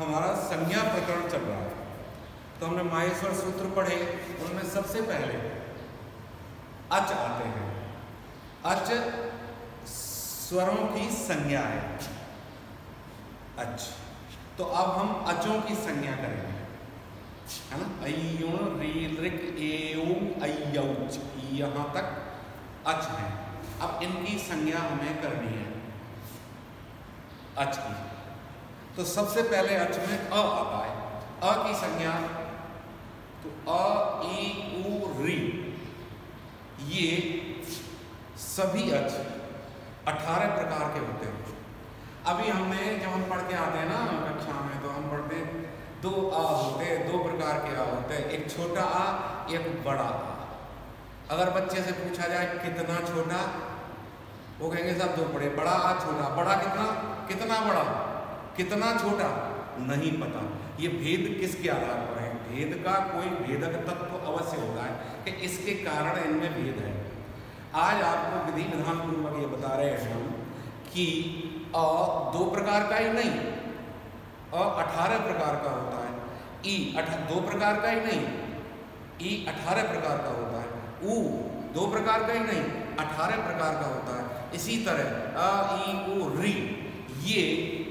हमारा संज्ञा प्रकरण चल रहा है। तो हमने माहेश्वर सूत्र पढ़े, उनमें सबसे पहले अच आते हैं। अच स्वरों की संज्ञा है, अच। तो अब हम अचों की संज्ञा करेंगे, है ना। अयुण रील रिक एउम अयौच, यहाँ तक अच है। अब इनकी संज्ञा हमें करनी है, अच की। तो सबसे पहले अच में अ आता है। अ की संज्ञा तो अ ई उ री, ये सभी अच 18 प्रकार के होते हैं। अभी हमने जब हम पढ़ के आते हैं ना कक्षा में, तो हम पढ़ते हैं 2 आ होते हैं, 2 प्रकार के आ होते हैं, एक छोटा आ, एक बड़ा आ। अगर बच्चे से पूछा जाए कितना छोटा, वो कहेंगे साहब 2 पढ़े, बड़ा आ छोटा। बड़ा कितना, कितना बड़ा, कितना छोटा, नहीं पता। ये भेद किसके आधार पर है? भेद का कोई भेदक तत्व अवश्य होता है कि इसके कारण इनमें भेद है। आज आपको विधि विधान पूर्वक ये बता रहे हैं हम कि अ 2 प्रकार का ही नहीं, अ 18 प्रकार का होता है। ई 2 प्रकार का ही नहीं, ई 18 प्रकार का होता है। ऊ 2 प्रकार का ही नहीं, 18 प्रकार का होता है। इसी तरह अ ई उ री, ये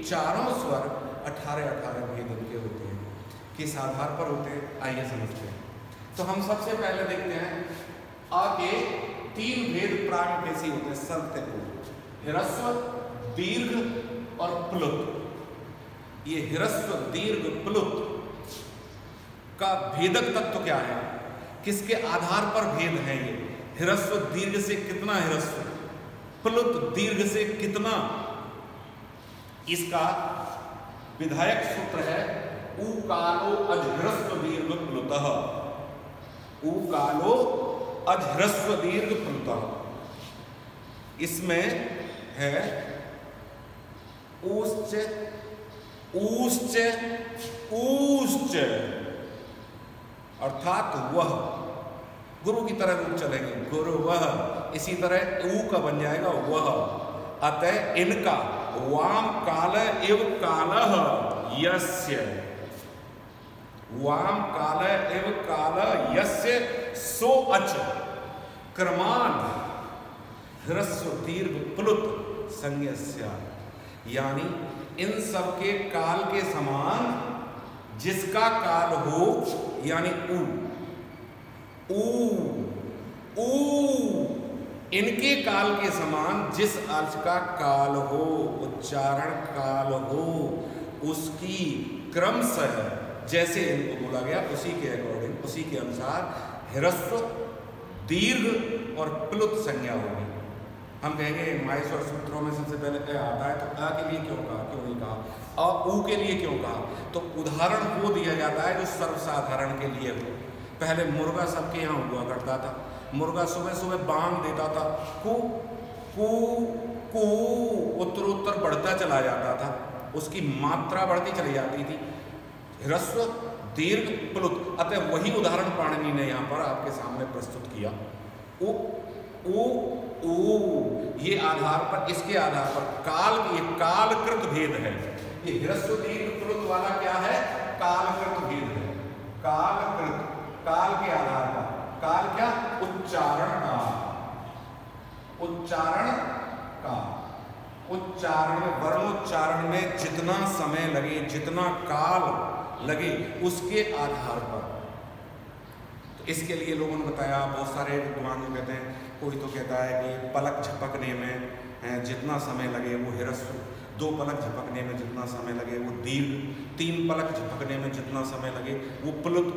चारों स्वर 18 भेद उनके होते हैं। किस आधार पर होते हैं, आइए समझते हैं। तो हम सबसे पहले देखते हैं अ के 3 भेद प्राण कैसी होते हैं, सर्वते को ह्रस्व, दीर्घ और प्लुत। ये ह्रस्व, दीर्घ, प्लुत का भेदक तत्व क्या है, किसके आधार पर भेद है? ये ह्रस्व दीर्घ से कितना ह्रस्व, प्लुत दीर्घ से कितना, इसका विधायक सूत्र है ऊ कालो अजह्रस्व दीर्घ प्लुतः। ऊ कालो अजह्रस्व दीर्घ प्लुतः। इसमें है ऊश्च, ऊश्च, ऊश्च, अर्थात वह, गुरु की तरह रूप चलेंगे, गुरु वह। इसी तरह ऊ का बन जाएगा वह। अतः इनका वाम काल एव कालः यस्य, वाम काल एव काल यस्य सो अच क्रमान ह्रस्व दीर्घ प्लुत संज्ञस्य। यानी इन सब के काल के समान जिसका काल हो, यानी ऊ, ऊ, ऊ, इनके काल के समान जिस अर्थ का काल हो, उच्चारण काल हो, उसकी क्रमशः जैसे इनको बोला गया उसी के अकॉर्डिंग, उसी के अनुसार ह्रस्व, दीर्घ और प्लुत संज्ञा होगी। हम कहेंगे माहेश्वर सूत्रों में सबसे पहले अ आता है, तो अ के लिए क्यों कहा, क्यों नहीं कहा, अ ऊ के लिए क्यों कहा? तो उदाहरण वो दिया जाता है जो सर्वसाधारण के लिए हो। पहले मुर्गा सबके यहाँ हुआ करता था। मुर्गा सुबह सुबह बांग देता था, कू कू कू, उत्तरोत्तर बढ़ता चला जाता था, उसकी मात्रा बढ़ती चली जाती थी, ह्रस्व, दीर्घ, प्लुत। अतः वही उदाहरण पाणिनि ने यहाँ पर आपके सामने प्रस्तुत किया। उ ऊ ऊ, ये आधार पर, इसके आधार पर काल, ये कालकृत भेद है। ये ह्रस्व, दीर्घ, प्लुत वाला क्या है, कालकृत भेद है। कालकृत, काल के आधार पर। काल क्या, उच्चारण का, उच्चारण का, उच्चारण में, वर्णोच्चारण में जितना समय लगे, जितना काल लगे, उसके आधार पर। तो इसके लिए लोगों ने बताया, बहुत सारे विद्वान जो कहते हैं, कोई तो कहता है कि पलक झपकने में जितना समय लगे वो ह्रस्व, 2 पलक झपकने में जितना समय लगे वो दीर्घ, 3 पलक झपकने में जितना समय लगे वो प्लुत।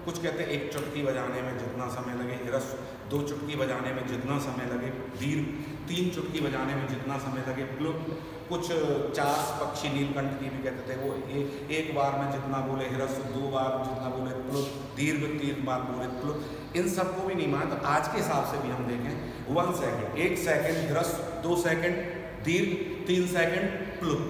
कुछ कहते हैं 1 चुटकी बजाने में जितना समय लगे ह्रस्व, 2 चुटकी बजाने में जितना समय लगे दीर्घ, 3 चुटकी बजाने में जितना समय लगे प्लुत। कुछ चास पक्षी नीलकंठ की भी कहते थे, वो एक बार में जितना बोले ह्रस्व, 2 बार जितना बोले प्लुत, दीर्घ 3 बार बोले प्लुत। इन सबको भी नहीं माना। तो आज के हिसाब से भी हम देखें 1 सेकेंड, 1 सेकेंड ह्रस्व, 2 सेकेंड दीर्घ, 3 सेकेंड प्लुत।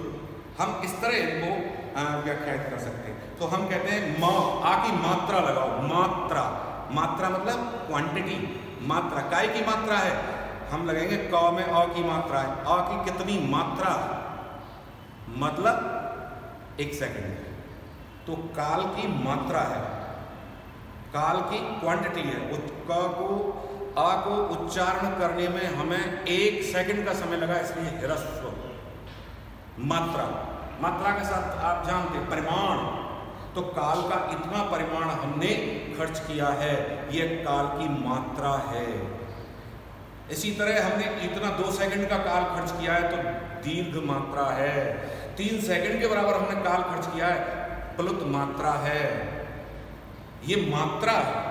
हम इस तरह इनको व्याख्यात कर सकते हैं। तो हम कहते हैं म, आ की मात्रा लगाओ, मात्रा, मात्रा मतलब क्वांटिटी, मात्रा, काय की मात्रा है, हम लगेंगे क में अ की मात्रा है, अ की कितनी मात्रा, मतलब 1 सेकेंड, तो काल की मात्रा है, काल की क्वांटिटी है। आ को उच्चारण करने में हमें 1 सेकंड का समय लगा, इसलिए ह्रस्व। मात्रा, मात्रा के साथ आप जानते परिमाण, तो काल का इतना परिमाण हमने खर्च किया है, यह काल की मात्रा है। इसी तरह हमने इतना 2 सेकंड का काल खर्च किया है, तो दीर्घ मात्रा है। 3 सेकंड के बराबर हमने काल खर्च किया है, प्लुत मात्रा है। ये मात्रा है।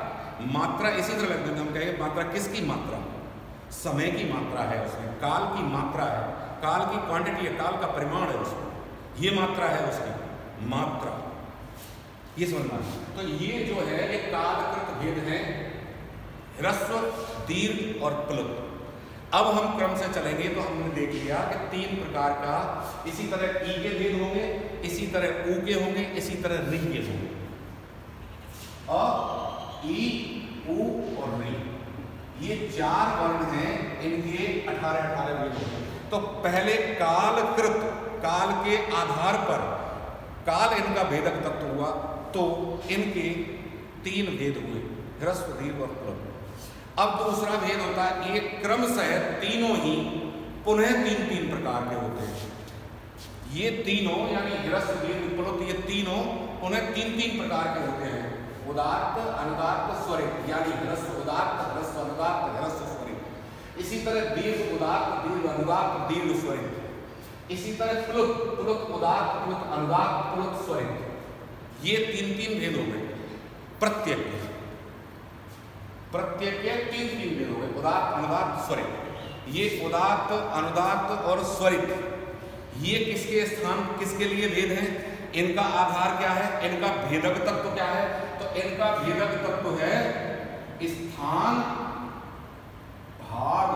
मात्रा इसी तरह लगते हैं, हम कहेंगे मात्रा किसकी मात्रा? समय की मात्रा है उसमें, काल की मात्रा है, काल की क्वांटिटी है, काल का परिमाण है उसमें, ये मात्रा है उसकी मात्रा। ये समझना। तो ये जो है ये कालकृत भेद है, ह्रस्व, दीर्घ और प्लुत। अब हम क्रम से चलेंगे तो हमने देख लिया कि 3 प्रकार का, इसी तरह ई के भेद होंगे, इसी तरह ऊ के होंगे, इसी तरह रि के होंगे। और ई, ऊ और रि, ये 4 वर्ण हैं, इनके 18 भेद होंगे। तो पहले कालकृत, काल के आधार पर काल इनका भेदक तत्व हुआ, तो इनके 3 भेद हुए, ह्रस्व, दीर्घ और प्लुत। अब दूसरा भेद होता है, ये क्रमशः तीनों ही पुनः 3 प्रकार के होते हैं। ये तीनों यानी ह्रस्व, दीर्घ, प्लुत, ये तीनों पुनः 3 प्रकार के होते हैं। उदात्त, अनुदात्त, स्वरित, यानी ह्रस्व उदात्त, ह्रस्व अनुदात्त, ह्रस्व स्वरित। इसी तरह दीर्घ उदात्त, दीर्घ अनुदात्त, दीर्घ स्वरित। इसी तरह प्लुत, प्लुत उदात्त, प्लुत अनुदात्त, प्लुत स्वरित। ये 3 भेद हो गए। प्रत्येक के 3 भेद हो गए, उदात्त, अनुदात्त, स्वरित। ये उदात्त, अनुदात्त और स्वरित, ये किसके स्थान, किसके लिए भेद हैं? इनका आधार क्या है? इनका भेदक तत्व क्या है? तो इनका भेदक तत्व है स्थान भाग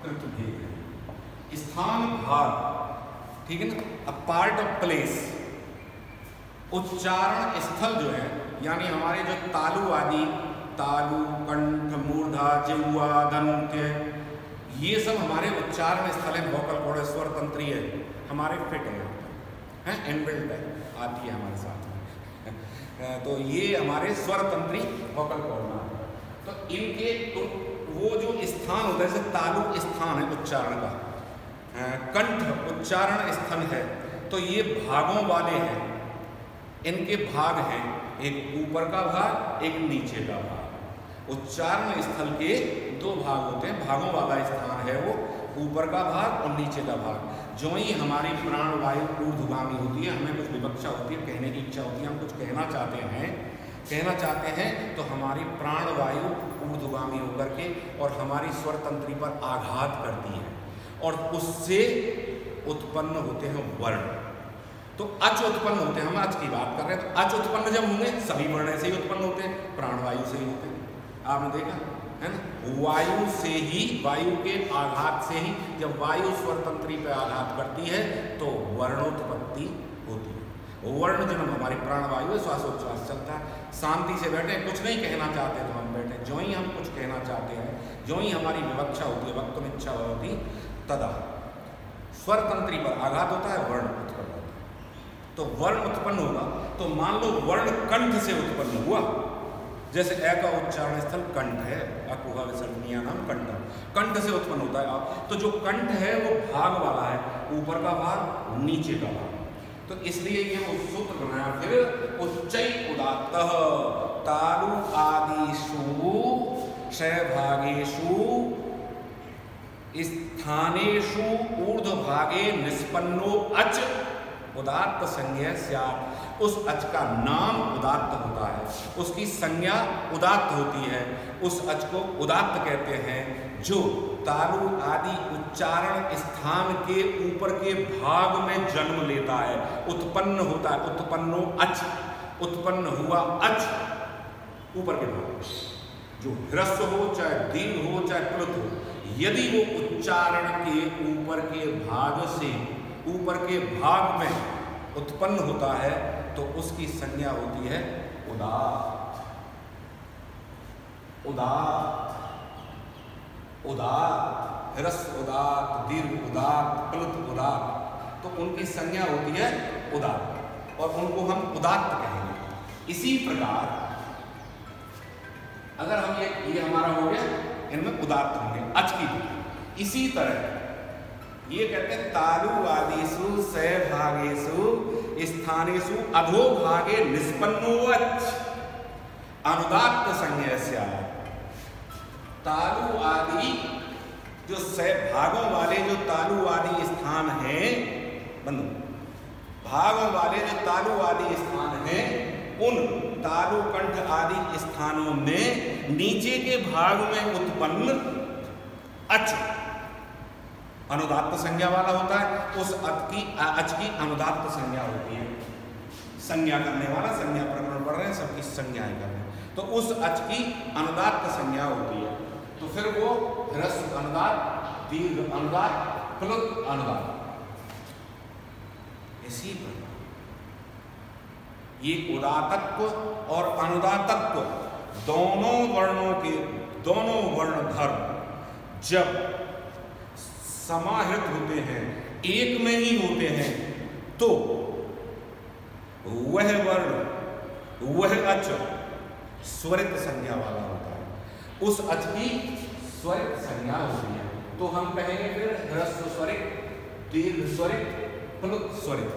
कृत भेद। स्थान भाग, ठीक है ना, अ पार्ट ऑफ प्लेस। उच्चारण स्थल जो है, यानी हमारे जो तालु आदि, तालु, कंठ, मूर्धा, जिह्वा, दंत्य, ये सब हमारे उच्चारण स्थल है। वोकल कॉर्ड, स्वर तंत्री है, हमारे फिट है, इनबिल्ट है, आती है हमारे साथ में। तो ये हमारे स्वर तंत्री वोकल कॉर्ड में। तो इनके तो वो जो स्थान होता है, जैसे तालु स्थान है उच्चारण का, कंठ उच्चारण स्थल है, तो ये भागों वाले हैं। इनके भाग हैं, एक ऊपर का भाग, एक नीचे का भाग। उच्चारण स्थल के 2 भाग होते हैं। भागों वाला स्थान है वो ऊपर का भाग और नीचे का भाग। जो ही हमारी प्राण वायु ऊर्ध्वगामी होती है, हमें कुछ विवक्षा होती है, कहने की इच्छा होती है, हम कुछ कहना चाहते हैं, तो हमारी प्राण वायु ऊर्ध्वगामी होकर के और हमारी स्वर तंत्री पर आघात करती है, और उससे उत्पन्न होते हैं वर्ण। तो अच उत्पन्न होते हैं, हम अच की बात कर रहे हैं। तो अच उत्पन्न जब होंगे, सभी वर्ण ऐसे ही उत्पन्न होते हैं, प्राण वायु से ही होते हैं। आपने देखा है ना, वायु से ही, वायु के आघात से ही, जब वायु स्वर तंत्री पर आघात करती है तो वर्णोत्पत्ति होती है। वर्ण जन्म हमारी प्राण वायु है, श्वासोच्छ्वास चलता है। शांति से बैठे, कुछ नहीं कहना चाहते तो हम बैठे, जो ही हम कुछ कहना चाहते हैं, जो ही हमारी विवक्षा होती है, वक्तुम इच्छा होती, तदा स्वर तंत्री पर आघात होता है, वर्ण उत्पन्न होता है। तो वर्ण उत्पन्न होगा, तो मान लो वर्ण कंठ से उत्पन्न हुआ, जैसे ए का उच्चारण स्थल कंठ है, अकुहा विसर्जनीय नाम कंठ, कंठ से उत्पन्न होता है। आप तो जो कंठ है वो भाग वाला है, ऊपर का भाग, नीचे का भाग। तो इसलिए ये वो सूत्र बनाया। फिर उच्चै उदात्त तालु आदिषु क्षयभागेषु स्थानेषु ऊर्ध्वभागे निष्पन्नो अच उदात्त संज्ञा स्यात्। उस अच का नाम उदात्त होता है, उसकी संज्ञा उदात्त होती है, उस अच को उदात्त कहते हैं, जो तालु आदि उच्चारण स्थान के ऊपर के भाग में जन्म लेता है, उत्पन्न होता है। उत्पन्नो अच, उत्पन्न हुआ अच ऊपर के भाग, जो ह्रस्व हो, चाहे दीर्घ हो, चाहे प्लुत हो, यदि वो उच्चारण के ऊपर के भाग से, ऊपर के भाग में उत्पन्न होता है, तो उसकी संज्ञा होती है उदात्त। उदात्त, उदात्त, ह्रस्व उदात्त, दीर्घ उदात्त, प्लुत उदात्त, तो उनकी संज्ञा होती है उदात्त। और उनको हम उदात्त कहेंगे। इसी प्रकार अगर हम ये हमारा हो गया, इनमें उदात्त होंगे अच की। इसी तरह ये कहते हैं तालुवादीषु सहभागेषु स्थानेषु अधोभागे निष्पन्नोच अनुदात्त संज्ञा। तालु आदि जो सहभागों वाले जो तालु आदि स्थान हैं, बंधु भागों वाले जो तालु आदि स्थान हैं, उन तालु कंठ आदि स्थानों में नीचे के भाग में उत्पन्न अच अनुदात्त संज्ञा वाला होता है। उस अच की अनुदात्त संज्ञा होती है। संज्ञा करने वाला, संज्ञा प्रकरण पढ़ रहे हैं, सबकी संज्ञाएं कर रहे हैं, तो उस अच की अनुदात्त संज्ञा होती है। तो फिर वो ह्रस्व अनुदात्त, दीर्घ अनुदात्त, प्लुत अनुदात्त। इसी प्रकार ये उदात्तत्व और अनुदात्तत्व दोनों वर्णों के दोनों वर्ण धर्म जब समाहित होते हैं, एक में ही होते हैं, तो वह वर्ण, वह अच स्वरित संज्ञा वाला होता है। उस अच की स्वरित संज्ञा होती है। तो हम कहेंगे फिर ह्रस्व स्वरित, दीर्घ स्वरित, प्लुत स्वरित।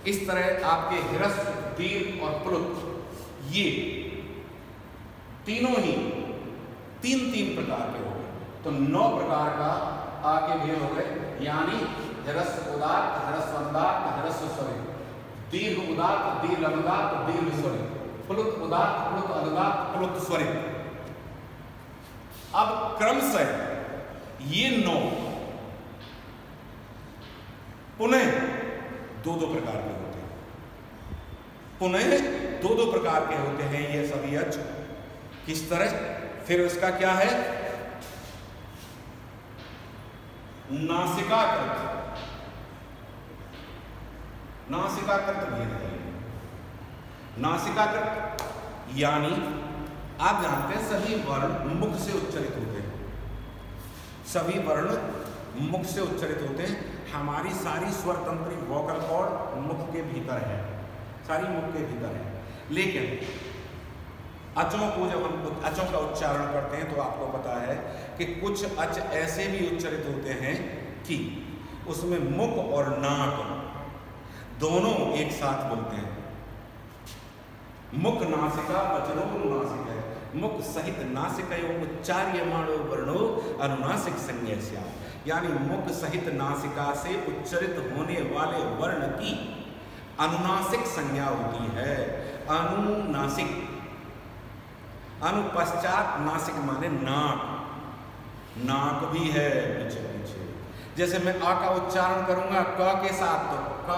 इस तरह आपके ह्रस्व, दीर्घ और प्लुत ये तीनों ही तीन प्रकार के हो गए। तो 9 प्रकार का आके भेद हो गए, यानी ह्रस्व उदात्त, ह्रस्व अनुदात्त, ह्रस्व स्वरित, दीर्घ उदात्त, दीर्घ अनुदात्त, दीर्घ स्वरित, प्लुत उदात्त, प्लुत अनुदात्त, प्लुत स्वरित। अब क्रमशः ये 9 पुनः दो प्रकार के होते हैं, पुनः दो प्रकार के होते हैं ये सभी अच। किस तरह? फिर उसका क्या है? नासिकाकृत, नासिकाकृत भेद है। नासिकाकृत यानी आप जानते हैं सभी वर्ण मुख से उच्चरित होते हैं, सभी वर्ण मुख से उच्चरित होते हैं। हमारी सारी स्वर तंत्री वोकल कॉर्ड मुख के भीतर है, सारी मुख के भीतर है। लेकिन अचों को जब हम अचों का उच्चारण करते हैं तो आपको पता है कि कुछ अच ऐसे भी उच्चरित होते हैं कि उसमें मुख और नाक दोनों एक साथ बोलते हैं। मुख नासिका वचनो नासिक है, मुख सहित नासिकयो उच्चार्यमाणो वर्णो अनुनासिक संज्ञा। यानी मुख सहित नासिका से उच्चरित होने वाले वर्ण की अनुनासिक संज्ञा होती है। अनुनासिक, अनुपश्चात नासिक माने नाक, नाक भी है पीछे पीछे। जैसे मैं आ का उच्चारण करूंगा क के साथ तो क,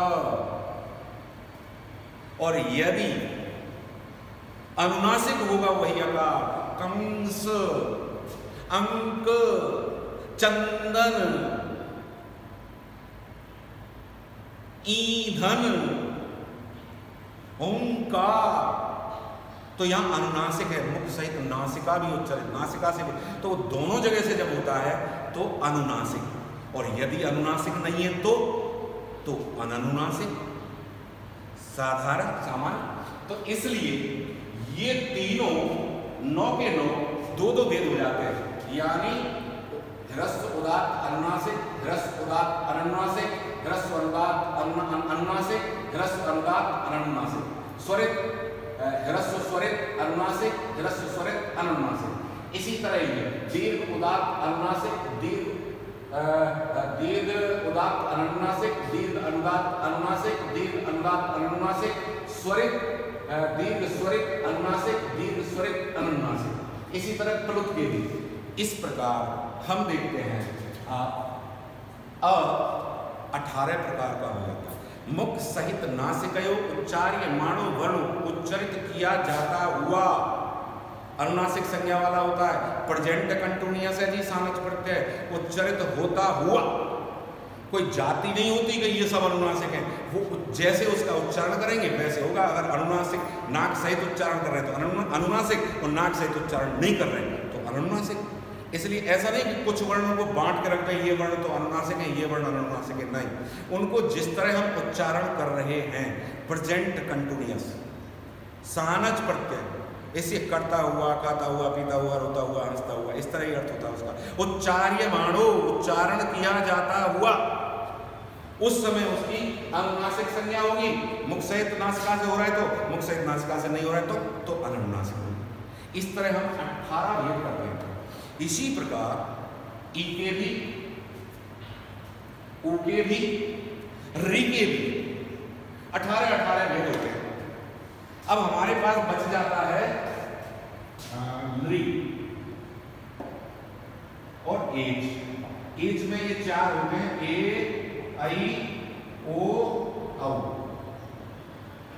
और यदि अनुनासिक होगा वही अकार, कंस, अंक, चंदन, ईंधन, ओंकार, तो यहां अनुनासिक है। मुख सहित नासिका भी उच्चरित, नासिका से भी, तो दोनों जगह से जब होता है तो अनुनासिक। और यदि अनुनासिक नहीं है तो अनुनासिक, साधारण, सामान्य। तो इसलिए ये तीनों 9 के 9 दो भेद हो जाते हैं, यानी ह्रस्व उदात्त अनुनासिक, ह्रस्व उदात्त अनुनासिक, ह्रस्व अनुदात्त अनुनासिक, ह्रस्व अनुदात्त अनुनासिक, स्वरित ह्रस्व स्वरित अनुनासिक, ह्रस्व स्वरित अनुनासिक। इसी तरह ये दीर्घ उदात्त अनुनासिक, दीर्घ उदात्त अनुनासिक, दीर्घ अनुदात्त अनुनासिक, दीर्घ अनुदात्त अनुनासिक, स्वरित दीर्घ स्वरित अनुनासिक, दीर्घ स्वरित अनुनासिक। इसी तरह प्लुत के भी इस प्रकार हम देखते हैं। 18 प्रकार का हो जाता है। मुख सहित नासिकयो उच्चार्यमाणो वर्ण उच्चरित किया जाता हुआ अनुनासिक संज्ञा वाला होता है। प्रेजेंट कंटिन्यूअस है जी, सामच प्रत्यय उच्चरित होता हुआ, कोई जाति नहीं होती कि ये सब अनुनासिक है। वो जैसे उसका उच्चारण करेंगे वैसे होगा। अगर अनुनासिक नाक सहित उच्चारण कर रहे हैं तो अनुनासिक, और नाक सहित उच्चारण नहीं कर रहे हैं तो अनुनासिक। इसलिए ऐसा नहीं कि कुछ वर्णों को बांट के रखते हैं, ये वर्ण तो अनुनासिक है, ये वर्ण अनुनासिक है, नहीं। उनको जिस तरह हम उच्चारण कर रहे हैं, प्रेजेंट कंटिन्यूअस, सानज प्रत्यय, इसे करता हुआ, खाता हुआ, पीता हुआ, रोता हुआ, हंसता हुआ, इस तरह ही अर्थ होता है उसका। उच्चार्यमाणो, उच्चारण किया जाता हुआ, उस समय उसकी अनुनासिक संज्ञा होगी। मुख सहित नासिका से हो रहा है तो मुख सहित नासिका से नहीं हो रहा है तो अनुनासिक होगी। इस तरह हम 18 भेद करते हैं। इसी प्रकार ई के भी, ऊ के भी, री के भी 18 भेद होते हैं। अब हमारे पास बच जाता है री और एज। एज में ये 4 होते हैं, ए, आई, ओ, औ।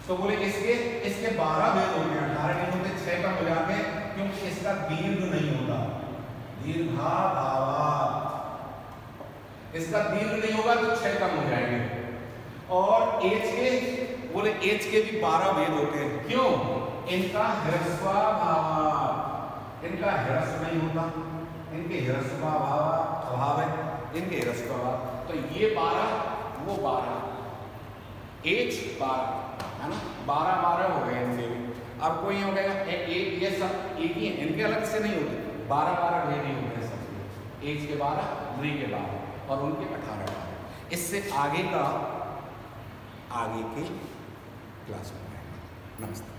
तो बोले इसके 12 भेद होते हैं, 18 नहीं होते, 6 का मिला के, क्योंकि इसका दीर्घ नहीं होता, दीर्घा भावा, इसका दीर्घ नहीं होगा तो 6 कम हो जाएंगे। और एच के, बोले एच के भी 12 भेद होते हैं। क्यों? इनका ह्रस्वा भावा, इनका ह्रस्व नहीं होता, इनके ह्रस्वा भावा अभाव है, इनके ह्रस्वा भाव, तो ये 12 वो 12, एच 12 है ना, 12 हो गए इनके भी। अब कोई हो गया ये सब एक ही है, इनके अलग से नहीं होते, 12 भेद नहीं होते सब। एच के 12, री के 12 और उनके 18। इससे आगे के क्लास में। नमस्ते।